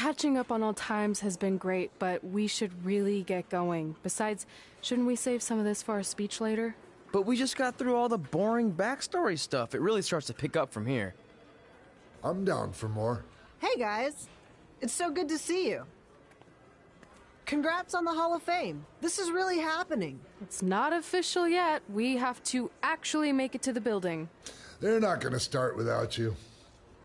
Catching up on old times has been great, but we should really get going. Besides, shouldn't we save some of this for our speech later? But we just got through all the boring backstory stuff. It really starts to pick up from here. I'm down for more. Hey guys, it's so good to see you. Congrats on the Hall of Fame. This is really happening. It's not official yet. We have to actually make it to the building. They're not going to start without you.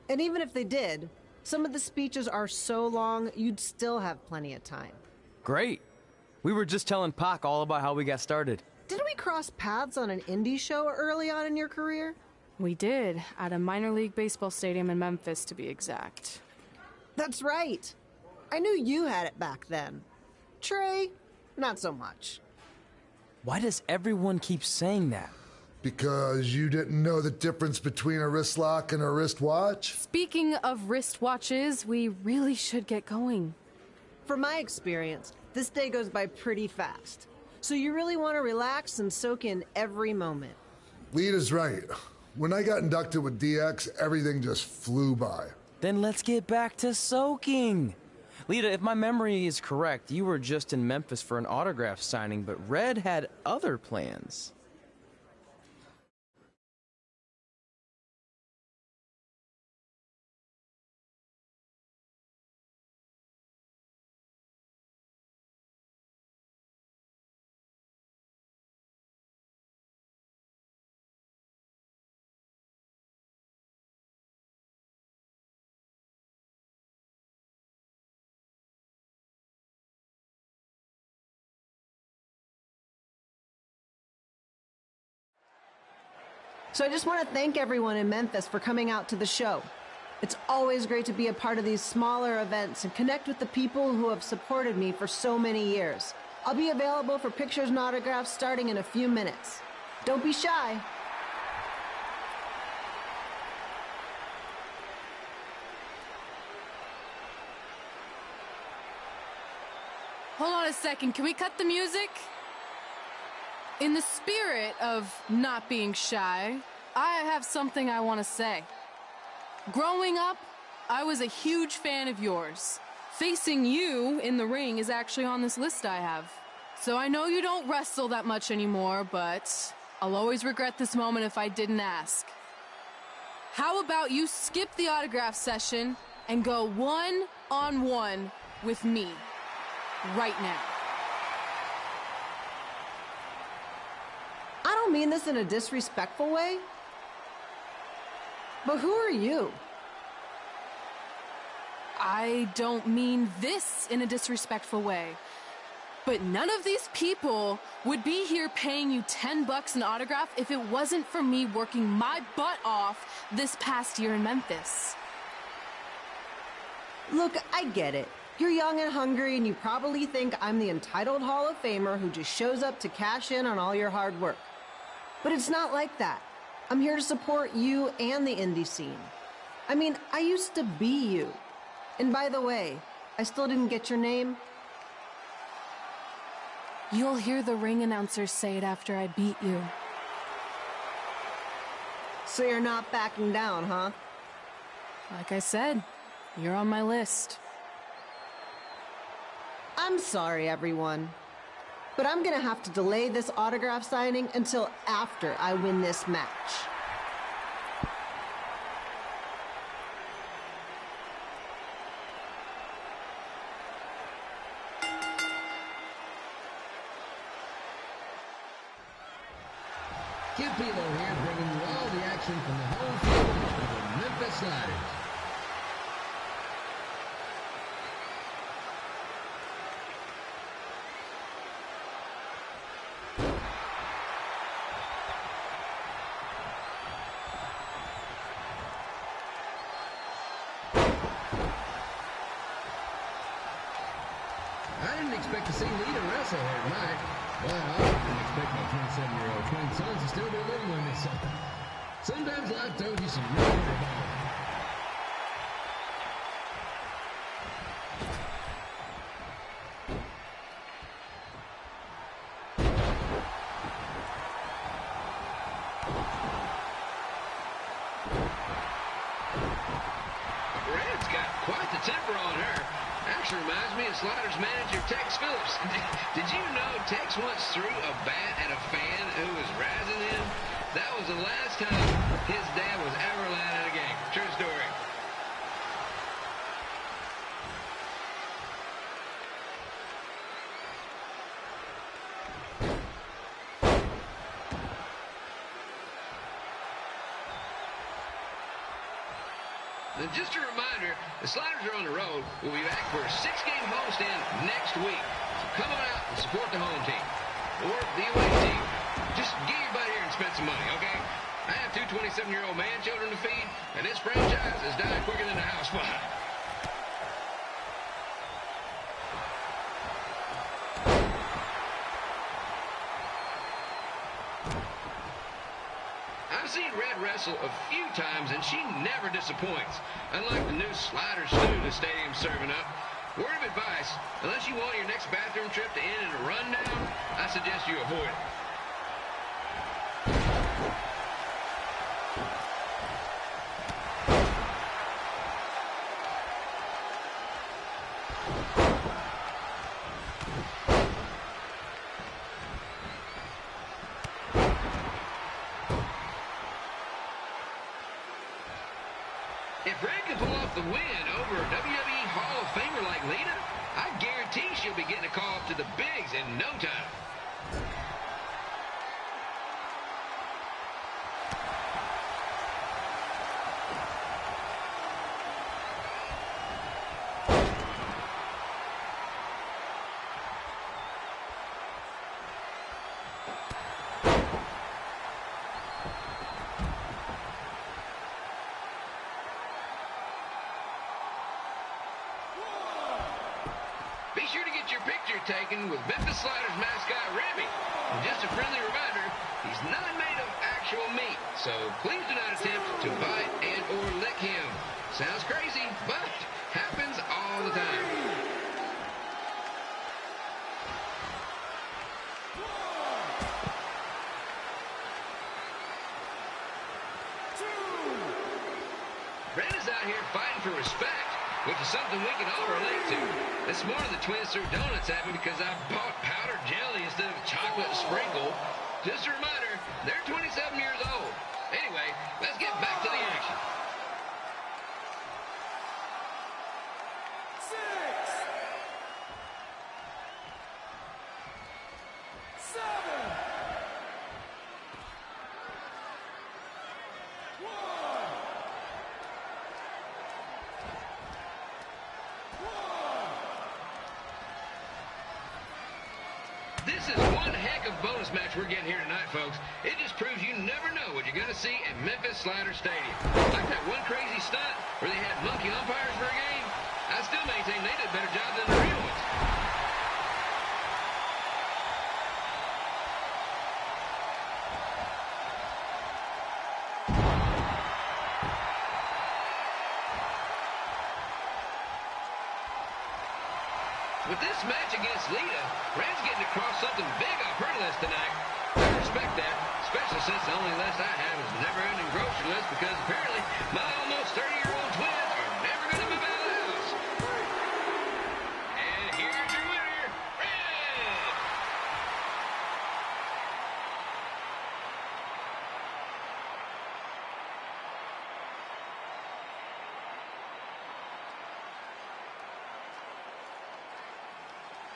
And even if they did, some of the speeches are so long, you'd still have plenty of time. Great. We were just telling Pac all about how we got started. Didn't we cross paths on an indie show early on in your career? We did, at a minor league baseball stadium in Memphis, to be exact. That's right. I knew you had it back then. Trey, not so much. Why does everyone keep saying that? Because you didn't know the difference between a wrist lock and a wristwatch? Speaking of wristwatches, we really should get going. From my experience, this day goes by pretty fast. So you really want to relax and soak in every moment. Lita's right. When I got inducted with DX, everything just flew by. Then let's get back to soaking. Lita, if my memory is correct, you were just in Memphis for an autograph signing, but Red had other plans. So I just want to thank everyone in Memphis for coming out to the show. It's always great to be a part of these smaller events and connect with the people who have supported me for so many years. I'll be available for pictures and autographs starting in a few minutes. Don't be shy. Hold on a second, can we cut the music? In the spirit of not being shy, I have something I want to say. Growing up, I was a huge fan of yours. Facing you in the ring is actually on this list I have. So I know you don't wrestle that much anymore, but I'll always regret this moment if I didn't ask. How about you skip the autograph session and go one-on-one with me right now? I don't mean this in a disrespectful way, but who are you? I don't mean this in a disrespectful way, but none of these people would be here paying you $10 an autograph if it wasn't for me working my butt off this past year in Memphis. Look, I get it. You're young and hungry, and you probably think I'm the entitled Hall of Famer who just shows up to cash in on all your hard work. But it's not like that. I'm here to support you and the indie scene. I mean, I used to be you. And by the way, I still didn't get your name. You'll hear the ring announcers say it after I beat you. So you're not backing down, huh? Like I said, you're on my list. I'm sorry, everyone. But I'm gonna have to delay this autograph signing until after I win this match. Kid Pilo here, bringing you all the action from the home field of the Memphis Sliders. I didn't expect to see Lita wrestle here tonight. Well, I didn't expect my 27-year-old twin sons to still be living with me, so sometimes life throws you some real curveballs. Red's got quite the temper on her. actually reminds me of Sliders manager Tex Phillips. Did you know Tex once threw a bat at a fan who was razzing him? That was the last time his dad was ever allowed at a game. True story. And just a reminder, the Sliders are on the road. We'll be back for a 6-game homestand next week. So come on out and support the home team. Or the away team. Just get your butt here and spend some money, okay? I have 2 27-year-old man-children to feed, and this franchise is dying quicker than a house fire. I've seen Red wrestle a few times, and she never disappoints. Unlike the new slider stew the stadium's serving up. Word of advice, unless you want your next bathroom trip to end in a rundown, I suggest you avoid it. If Red can pull off the win over a WWE Hall of Famer like Lita, I guarantee she'll be getting a call up to the bigs in no time. Be sure to get your picture taken with Memphis Sliders mascot Remy. And just a friendly reminder, he's not made of actual meat, so please do not attempt to bite and or lick him. Sounds crazy, but happens all the time. Red is out here fighting for respect, which is something we can all relate to. This morning, the twins threw donuts at me because I bought powdered jelly instead of chocolate sprinkle. Just a reminder, they're 27 years old. Anyway, let's get back to the action. 6, 7, 1. This is one heck of a bonus match we're getting here tonight, folks. It just proves you never know what you're going to see at Memphis Slider Stadium. Like that one crazy stunt where they had monkey umpires for a game. I still maintain they did a better job than the real ones. With this match against Lita, Red's getting across something big off her list tonight. I respect that, especially since the only list I have is the never-ending grocery list because apparently my almost 30-year-old twins are never going to move out of the house. And here's your winner, Red!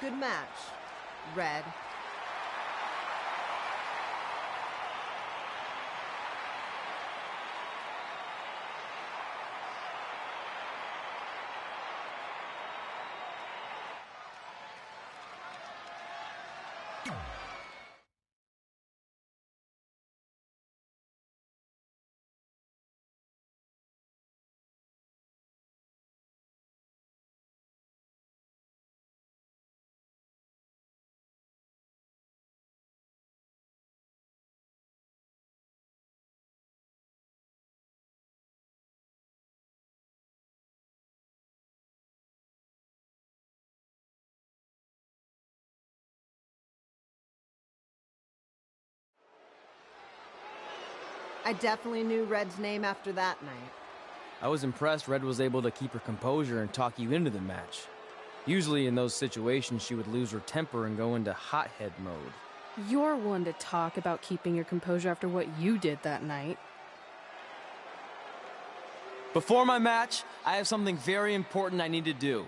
Good match, Red. I definitely knew Red's name after that night. I was impressed Red was able to keep her composure and talk you into the match. Usually in those situations, she would lose her temper and go into hothead mode. You're one to talk about keeping your composure after what you did that night. Before my match, I have something very important I need to do.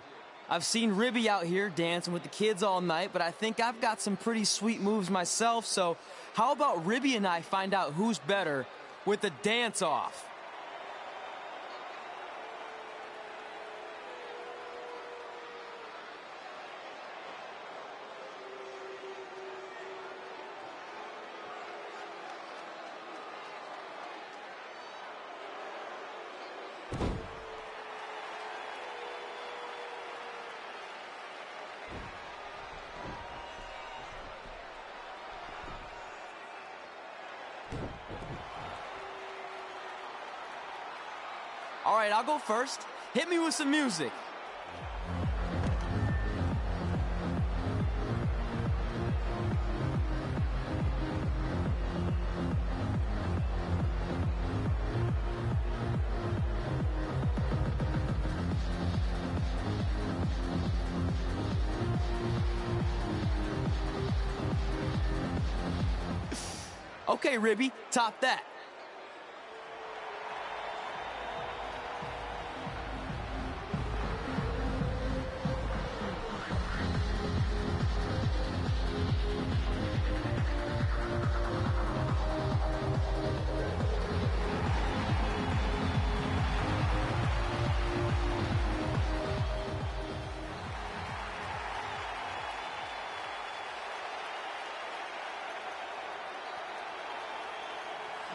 I've seen Ribby out here dancing with the kids all night, but I think I've got some pretty sweet moves myself, so how about Ribby and I find out who's better with the dance-off? All right, I'll go first. Hit me with some music. Okay, Ribby, top that.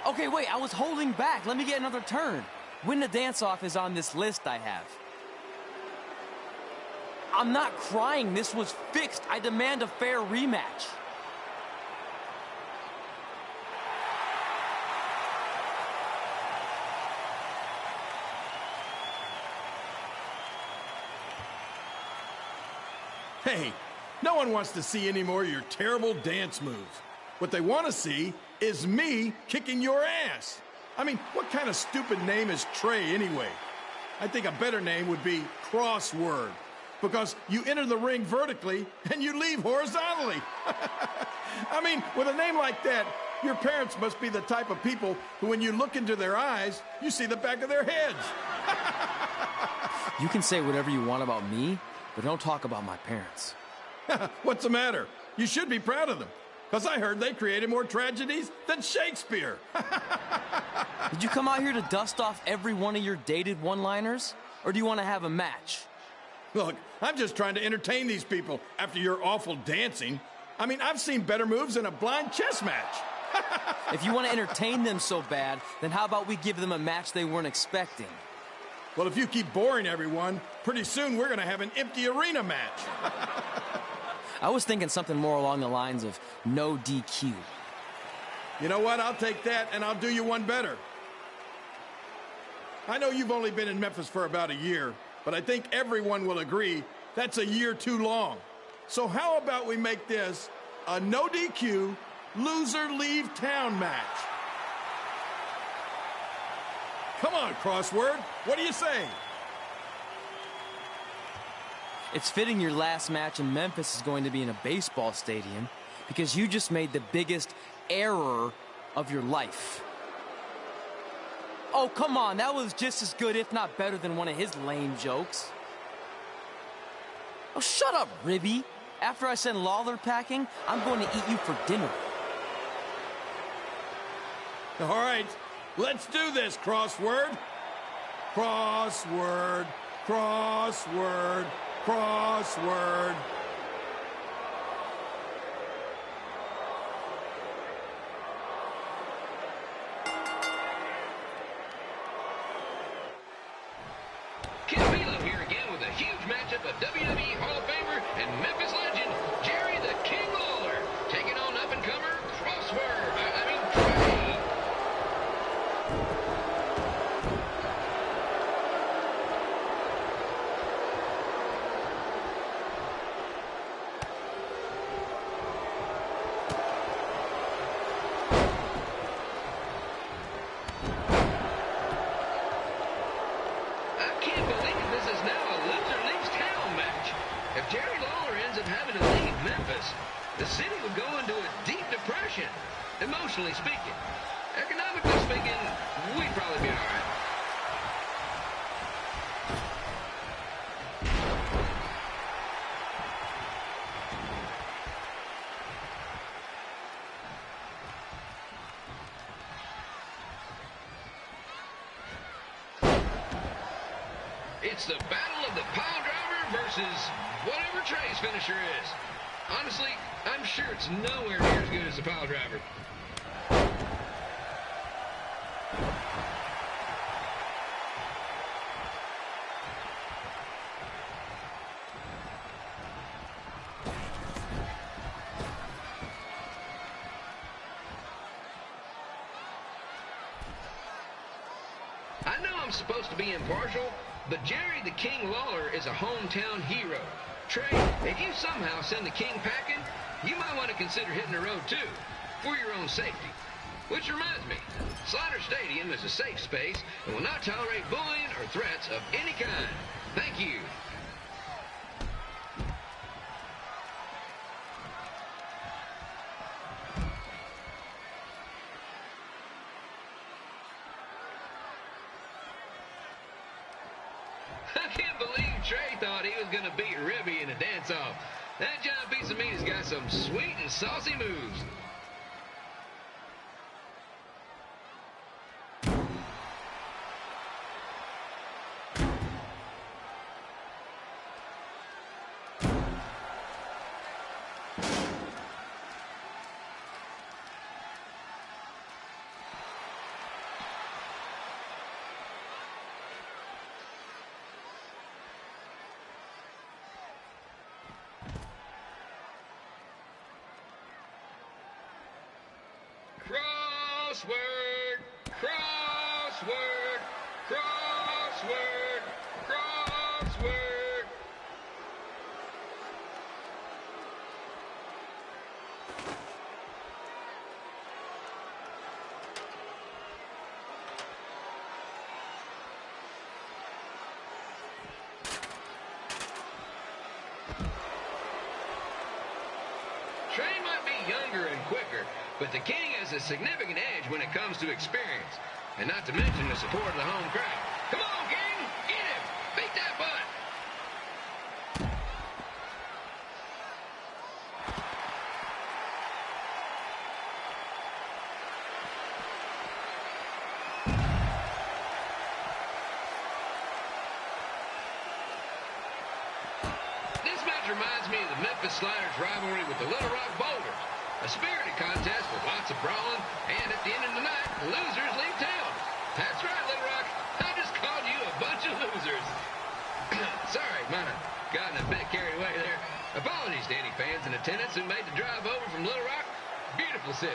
Okay, wait, I was holding back. Let me get another turn. Win the dance-off is on this list I have. I'm not crying. This was fixed. I demand a fair rematch. Hey, no one wants to see any more of your terrible dance moves. What they want to see is me kicking your ass. I mean, what kind of stupid name is Trey anyway? I think a better name would be Crossword, because you enter the ring vertically and you leave horizontally. I mean, with a name like that, your parents must be the type of people who, when you look into their eyes, you see the back of their heads. You can say whatever you want about me, but don't talk about my parents. What's the matter? You should be proud of them, because I heard they created more tragedies than Shakespeare. Did you come out here to dust off every one of your dated one-liners? Or do you want to have a match? Look, I'm just trying to entertain these people after your awful dancing. I mean, I've seen better moves in a blind chess match. If you want to entertain them so bad, then how about we give them a match they weren't expecting? Well, if you keep boring everyone, pretty soon we're going to have an empty arena match. I was thinking something more along the lines of no DQ. You know what? I'll take that, and I'll do you one better. I know you've only been in Memphis for about a year, but I think everyone will agree that's a year too long. So how about we make this a no DQ, loser leave town match? Come on, Crossword. What do you say? It's fitting your last match in Memphis is going to be in a baseball stadium because you just made the biggest error of your life. Oh, come on. That was just as good, if not better, than one of his lame jokes. Oh, shut up, Ribby. After I send Lawler packing, I'm going to eat you for dinner. All right, let's do this, Crossword. Crossword, crossword, crossword. Here again with a huge matchup of WWE Hall of Famer and Memphis legend, Jerry the King Lawler, taking on up-and-comer Crossword. Trey. emotionally speaking. Economically speaking, we'd probably be all right. It's the battle of the pile driver versus whatever Trey's finisher is. Honestly, I'm sure it's nowhere near as good as the pile driver. I know I'm supposed to be impartial, but Jerry the King Lawler is a hometown hero. Trey, if you somehow send the King packing, you might want to consider hitting the road too, for your own safety. Which reminds me, Slaughter Stadium is a safe space and will not tolerate bullying or threats of any kind. Thank you. I can't believe Trey thought he was going to beat Ribby in a dance-off. That giant piece of meat has got some sweet and saucy moves. Crossword, crossword, crossword, crossword. Trey might be younger and quicker, but the King has a significant edge when it comes to experience, and not to mention the support of the home crowd. Come on, King! Get him! Beat that butt! This match reminds me of the Memphis Sliders' rivalry with the Little Rock Boulders. A spirited contest with lots of brawling, and at the end of the night, the losers leave town. That's right, Little Rock. I just called you a bunch of losers. Sorry, might have gotten a bit carried away there. Apologies to any fans in attendance who made the drive over from Little Rock. Beautiful city.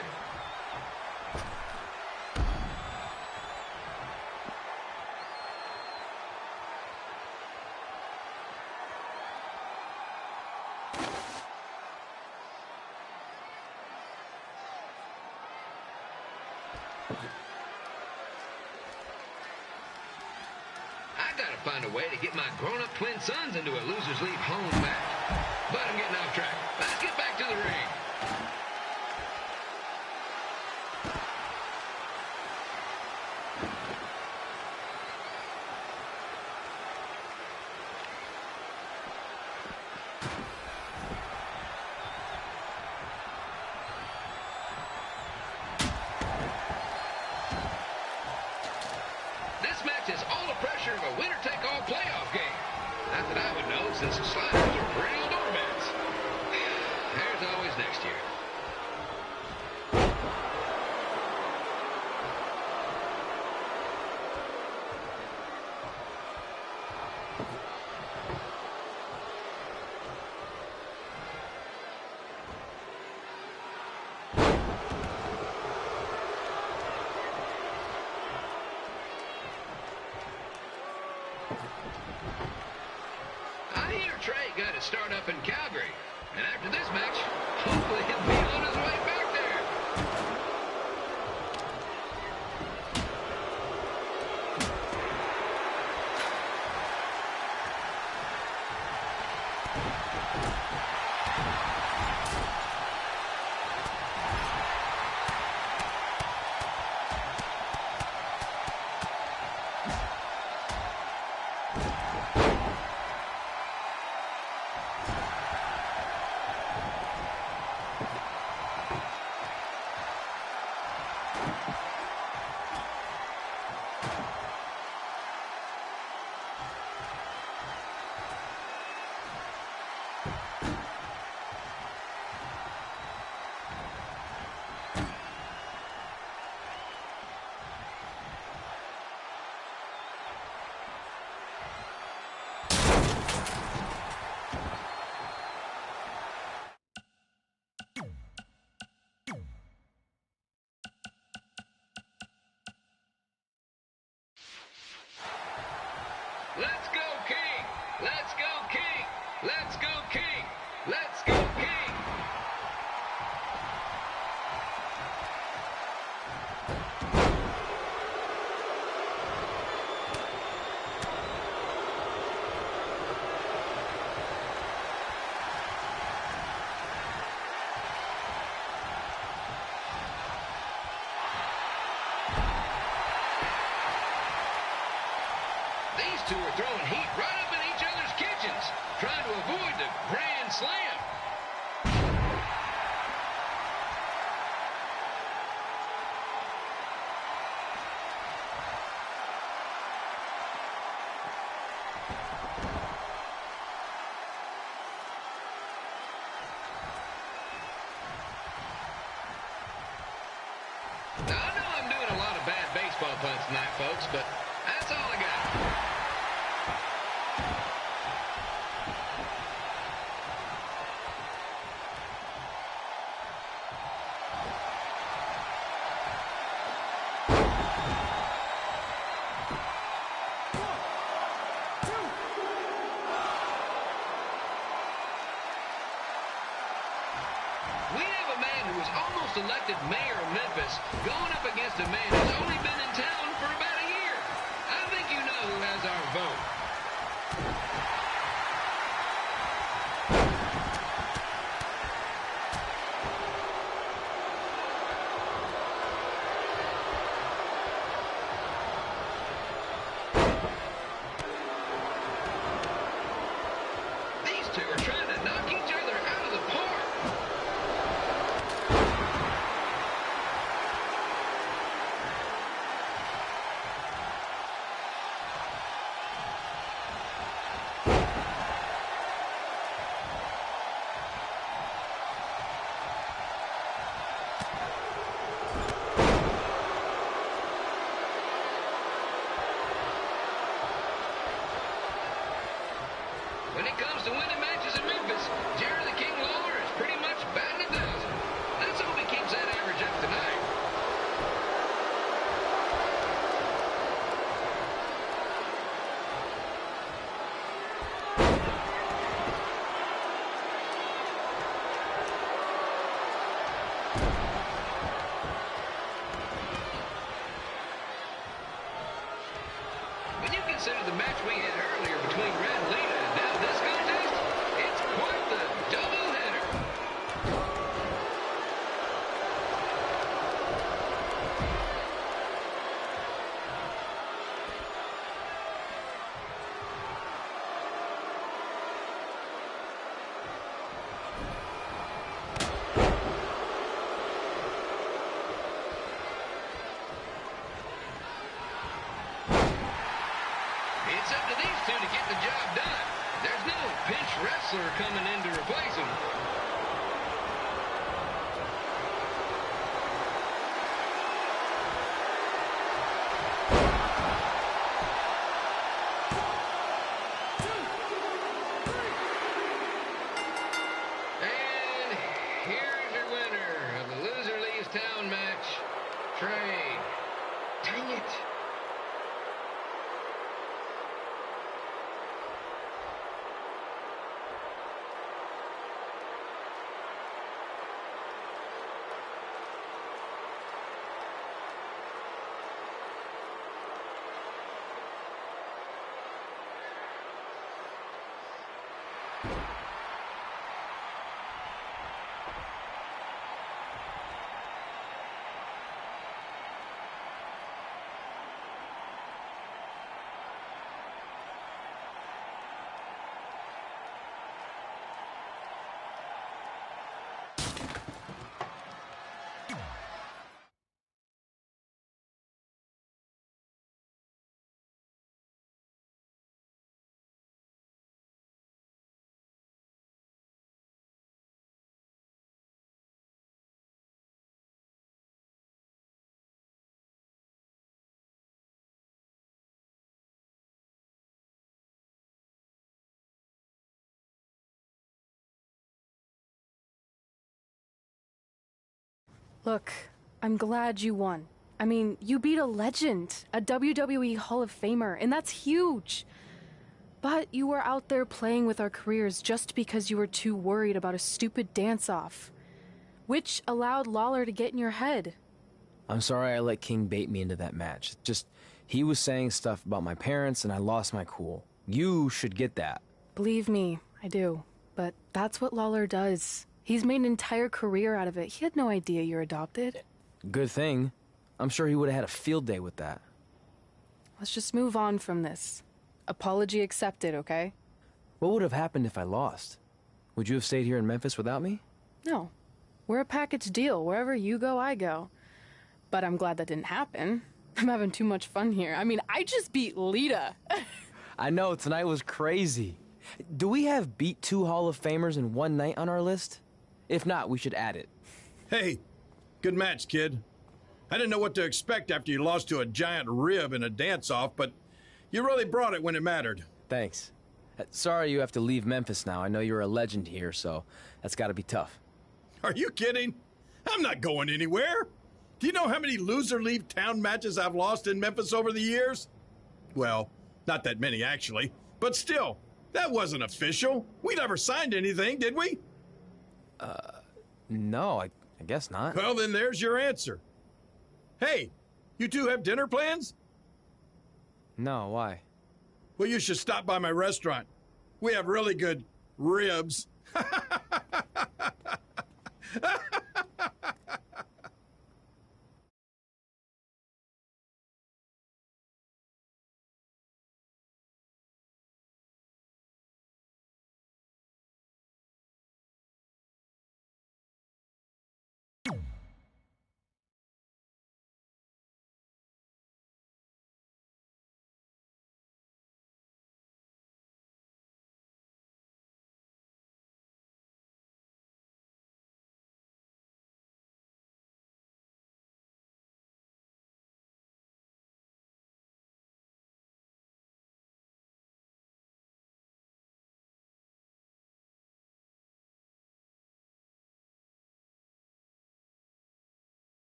I gotta find a way to get my grown-up twin sons into a losers leave home match. But I'm getting off track. Let's get back to the ring. This match has all the pressure of a winner-take-all playoff game. Not that I would know, since the Sliders are real doormats. There's always next year. I hear Trey got his start up in Calgary, and after this match, hopefully he'll be on his way back there. two are throwing heat right up in each other's kitchens, trying to avoid the Grand Slam. Now, I know I'm doing a lot of bad baseball puns tonight, folks, but that's all I got. We have a man who was almost elected mayor of Memphis going up against a man who's only been in town for about a year. I think you know who has our vote. These two are trying to knock each other out of the park. When it comes to winning matches in Memphis, Jerry the King Lawler is pretty much batting 1,000. Let's hope he keeps that average up tonight. When you consider the match we had earlier between Red Lita and now this contest, it's quite the doubleheader. It's up to these two to get the job done. There's no pinch wrestler coming in to replace him. And here's your winner of the Loser Leaves Town match, Trey. Dang it. Look, I'm glad you won. I mean, you beat a legend, a WWE Hall of Famer, and that's huge. But you were out there playing with our careers just because you were too worried about a stupid dance-off, which allowed Lawler to get in your head. I'm sorry I let King bait me into that match. Just, he was saying stuff about my parents and I lost my cool. You should get that. Believe me, I do. But that's what Lawler does. He's made an entire career out of it. He had no idea you're adopted. Good thing. I'm sure he would have had a field day with that. Let's just move on from this. Apology accepted, okay? What would have happened if I lost? Would you have stayed here in Memphis without me? No. We're a package deal. Wherever you go, I go. But I'm glad that didn't happen. I'm having too much fun here. I mean, I just beat Lita. I know, tonight was crazy. Do we have beat 2 Hall of Famers in one night on our list? If not, we should add it. Hey, good match, kid. I didn't know what to expect after you lost to a giant rib in a dance-off, but you really brought it when it mattered. Thanks. Sorry you have to leave Memphis now. I know you're a legend here, so that's gotta be tough. Are you kidding? I'm not going anywhere. Do you know how many loser-leave town matches I've lost in Memphis over the years? Well, not that many, actually. But still, that wasn't official. We never signed anything, did we? No, I guess not. Well, then there's your answer. Hey, you two have dinner plans? No, why? Well, you should stop by my restaurant. We have really good ribs.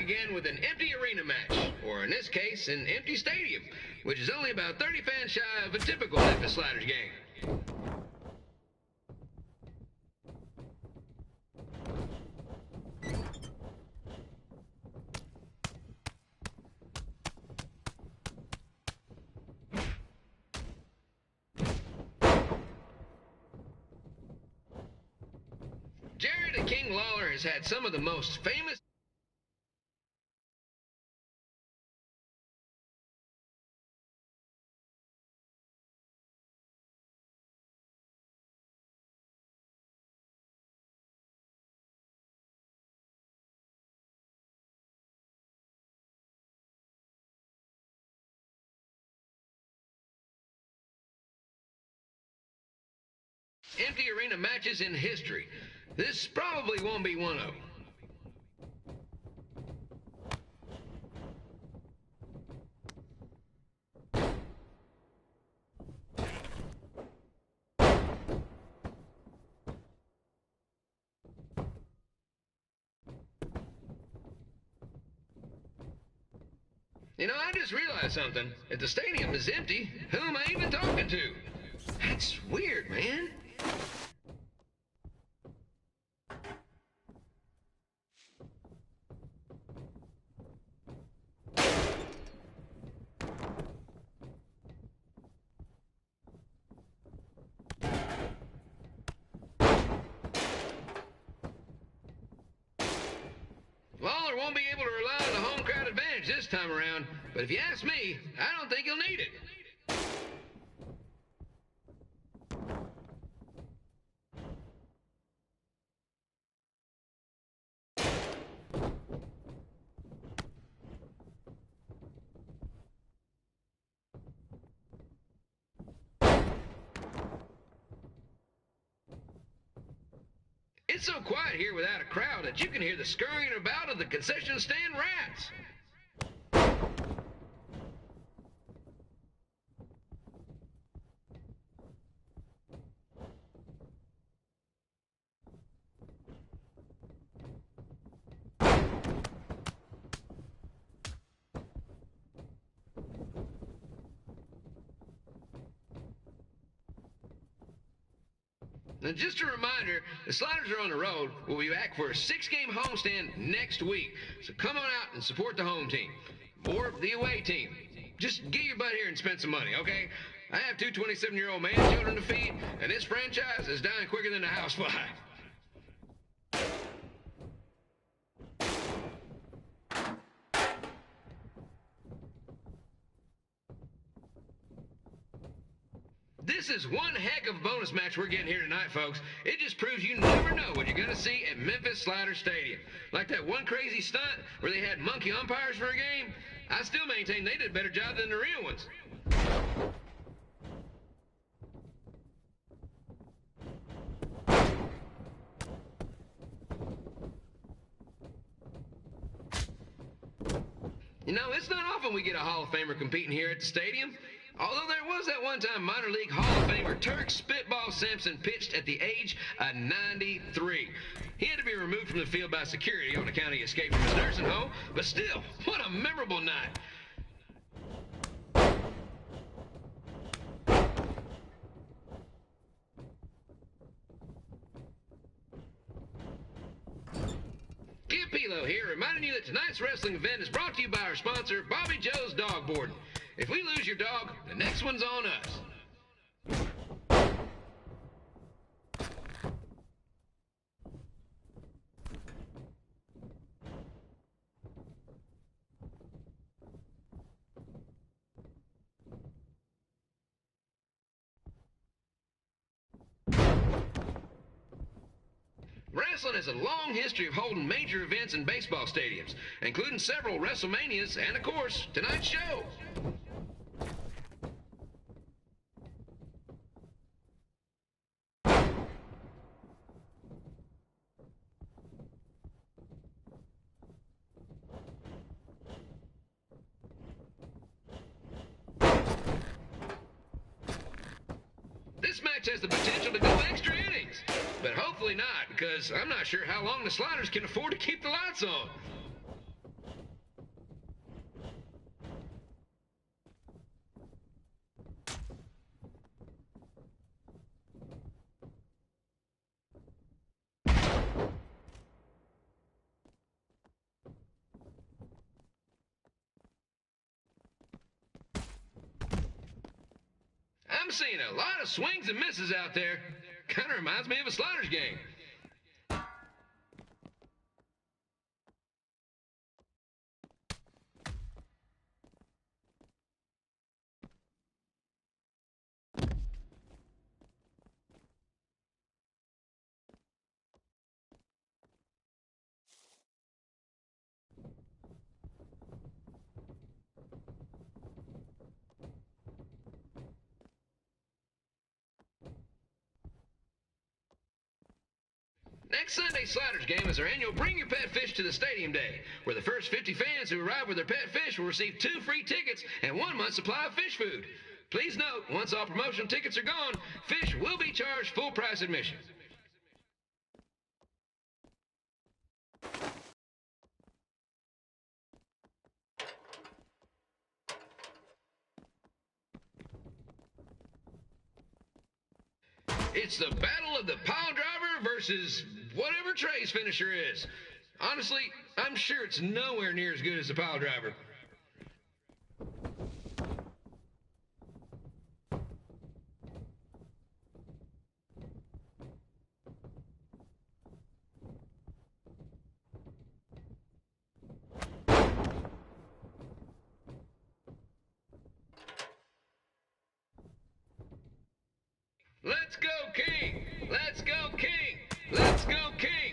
again with an empty arena match, or in this case, an empty stadium, which is only about 30 fans shy of a typical Memphis Sliders game. Jared King Lawler has had some of the most famous empty arena matches in history. This probably won't be one of them. You know, I just realized something. If the stadium is empty, who am I even talking to? That's weird, man. Lawler won't be able to rely on the home crowd advantage this time around, but if you ask me, I don't think he'll need it. It's so quiet here without a crowd that you can hear the scurrying about of the concession stand rats. Now, just a reminder, the Sliders are on the road. We'll be back for a 6-game homestand next week. So come on out and support the home team. Or the away team. Just get your butt here and spend some money, okay? I have 2 27-year-old man children to feed, and this franchise is dying quicker than a housefly. This is one heck of a bonus match we're getting here tonight, folks. It just proves you never know what you're going to see at Memphis Sliders Stadium. Like that one crazy stunt where they had monkey umpires for a game. I still maintain they did a better job than the real ones. You know, it's not often we get a Hall of Famer competing here at the stadium. Although there was that one time minor league Hall of Famer Turk Spitball Simpson pitched at the age of 93. He had to be removed from the field by security on account he escaped from his nursing home, but still, what a memorable night. Give Pilo here, reminding you that tonight's wrestling event is brought to you by our sponsor, Bobby Joe's Dog Boarding. If we lose your dog, the next one's on us. Wrestling has a long history of holding major events in baseball stadiums, including several WrestleManias and, of course, tonight's show. This match has the potential to go extra innings, but hopefully not, because I'm not sure how long the Sliders can afford to keep the lights on. I'm seeing a lot of swings and misses out there. Kind of reminds me of a Sliders game. Next Sunday's Sliders game is our annual Bring Your Pet Fish to the Stadium Day, where the first 50 fans who arrive with their pet fish will receive 2 free tickets and 1 month's supply of fish food. Please note, once all promotional tickets are gone, fish will be charged full price admission. It's the battle of the pile driver versus whatever Trey's finisher is. Honestly, I'm sure it's nowhere near as good as the pile driver. Let's go, King! Let's go, King! Let's go, King!